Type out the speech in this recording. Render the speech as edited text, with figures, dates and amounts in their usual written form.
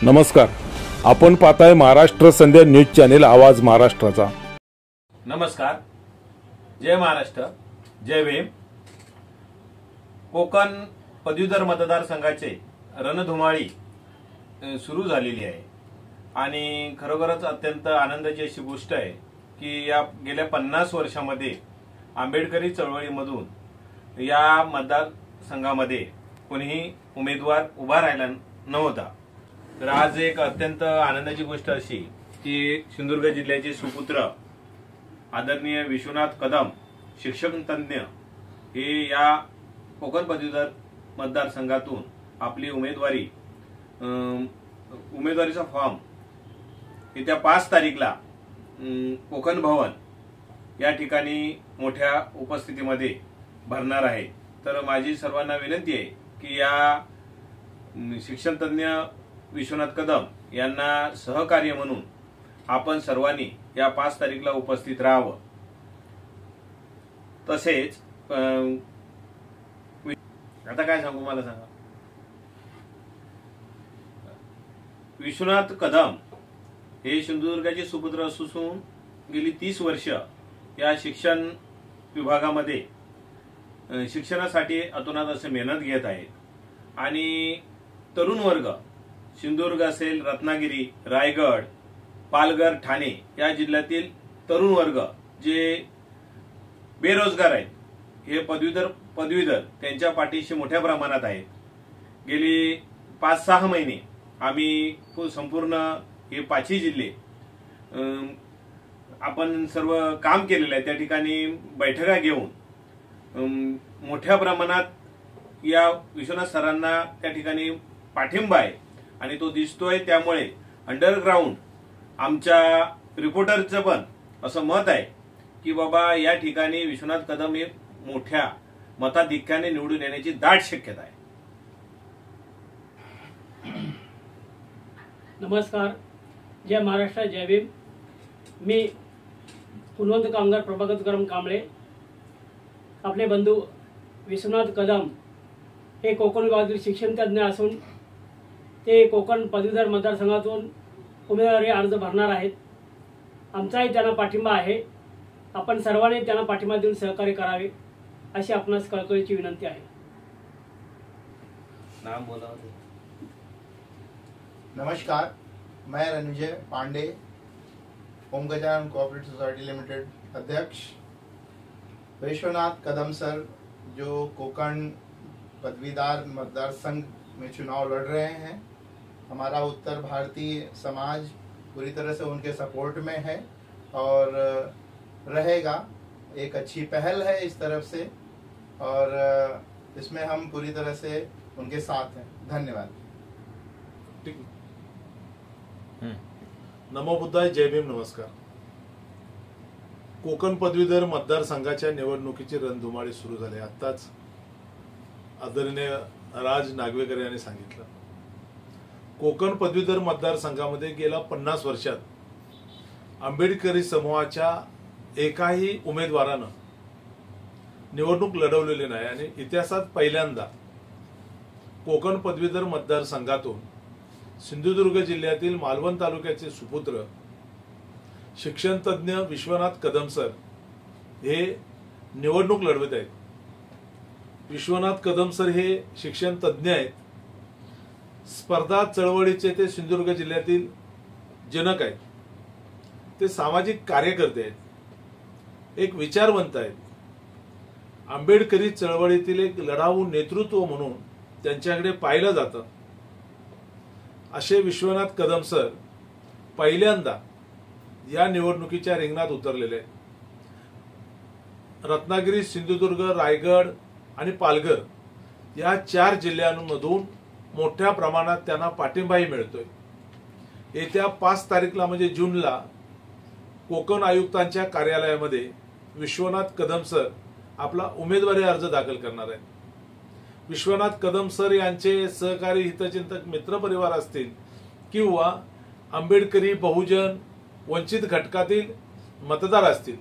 नमस्कार, आपण पाहताय महाराष्ट्र संध्या न्यूज चॅनेल आवाज महाराष्ट्राचा। नमस्कार, जय महाराष्ट्र, जय भीम। कोकण पदवीधर मतदारसंघाचे रणधुमाळी सुरू झालेली आहे आणि खरोखरच अत्यंत आनंदाची अशी गोष्ट आहे की या गेल्या 50 वर्षांमध्ये आंबेडकरी चळवळीमधून या मतदारसंघामध्ये कोणीही उमेदवार उभा राहिला नव्हता। तर आज एक अत्यंत आनंदाची गोष्ट अशी की सिंधुदुर्ग जिल्ह्याचे सुपुत्र आदरणीय विश्वनाथ कदम शिक्षक तज्ञ हे या कोकण पदवीधर मतदारसंघातून आपली उमेदवारीचा फॉर्म येत्या 5 तारीखला कोकण भवन या ठिकाणी मोठ्या उपस्थितीमध्ये भरणार आहे। तर माझी सर्वांना विनंती आहे की या शिक्षण तज्ञ विश्वनाथ कदम यांना सहकार्य म्हणून आपण सर्वांनी या 5 तारीखला उपस्थित राहावं। तसेच आता काय सांगू, मला सांगा। विश्वनाथ कदम हे सिंधुदुर्गाचे सुपुत्र असून गेली 30 वर्ष या शिक्षण विभागामध्ये शिक्षणासाठी अतोनात असे मेहनत घेत आहेत आणि तरुण वर्ग सिंधुदुर्ग असेल, रत्नागिरी, रायगड, पालघर, ठाणे या जिल्ह्यातील तरुण वर्ग जे बेरोजगार आहेत हे पदवीधर त्यांच्या पाठीशी मोठ्या प्रमाणात आहेत। गेली 5-6 महिने आम्ही संपूर्ण हे 5ही जिल्हे आपण सर्व काम केलेलं आहे। त्या ठिकाणी बैठका घेऊन मोठ्या प्रमाणात या विश्वनाथ सरांना त्या ठिकाणी पाठिंबा आहे आणि तो दिसतोय। त्यामुळे अंडरग्राऊंड आमच्या रिपोर्टरचं पण असं मत आहे की बाबा या ठिकाणी विश्वनाथ कदम हे मोठ्या मताधिक्याने निवडून येण्याची दाट शक्यता आहे। नमस्कार, जय महाराष्ट्र, जय भीम। मी पुनवंत कामगार प्रभाकर कांबळे। आपले बंधू विश्वनाथ कदम हे कोकण विभागातील शिक्षण तज्ञ असून ते कोकण पदवीधर मतदारसंघातून उमेदवारी अर्ज भरणार आहेत। आमचाही त्यांना पाठिंबा आहे। आपण सर्वांनी त्यांना पाठिंबा देऊन सहकार्य करावे अशी आपणास कळकळीची विनंती आहे। नाम बोला। नमस्कार, मैं रणविजय पांडे, ओम गजानन कोऑपरेटिव सोसाइटी लिमिटेड अध्यक्ष। विश्वनाथ कदम सर जो कोकण पदवीधर मतदार संघ में चुनाव लड़ रहे हैं, हमारा उत्तर भारतीय समाज पूरी तरह से उनके सपोर्ट में है और रहेगा। एक अच्छी पहल है इस तरफ से और इसमें हम पूरी तरह से उनके साथ हैं। धन्यवाद। नमो बुद्धाय, जय भीम, नमस्कार। कोकण पदवीधर मतदारसंघाच्या निवडणुकीची रणधुमाळी सुरू झाली। आताच आदरणीय राज नागवेकर यांनी सांगितलं, कोकण पदवीधर मतदारसंघामध्ये गेल्या 50 वर्षात आंबेडकरी समूहाच्या एकाही उमेदवारानं निवडणूक लढवलेली नाही आणि इतिहासात पहिल्यांदा कोकण पदवीधर मतदारसंघातून सिंधुदुर्ग जिल्ह्यातील मालवण तालुक्याचे सुपुत्र शिक्षण तज्ञ विश्वनाथ कदम सर हे निवडणूक लढवत आहेत। विश्वनाथ कदम सर हे शिक्षण तज्ञ आहेत। स्पर्धा चळवळीचे ते सिंधुदुर्ग जिल्ह्यातील जनक आहेत। ते सामाजिक कार्यकर्ते आहेत, एक विचारवंत आहेत। आंबेडकरी चळवळीतील एक लढाऊ नेतृत्व म्हणून त्यांच्याकडे पाहिलं जातं। असे विश्वनाथ कदम सर पहिल्यांदा या निवडणुकीच्या रिंगणात उतरलेले आहेत। रत्नागिरी, सिंधुदुर्ग, रायगड आणि पालघर या 4 जिल्ह्यांमधून मोठ्या प्रमाणात त्यांना पाठिंबाही मिळतोय। येत्या 5 तारीखला म्हणजे जूनला कोकण आयुक्तांच्या कार्यालयामध्ये विश्वनाथ कदम सर आपला उमेदवारी अर्ज दाखल करणार आहेत। विश्वनाथ कदम सर यांचे सहकारी हितचिंतक मित्रपरिवार असतील किंवा आंबेडकरी, बहुजन, वंचित घटकातील मतदार असतील,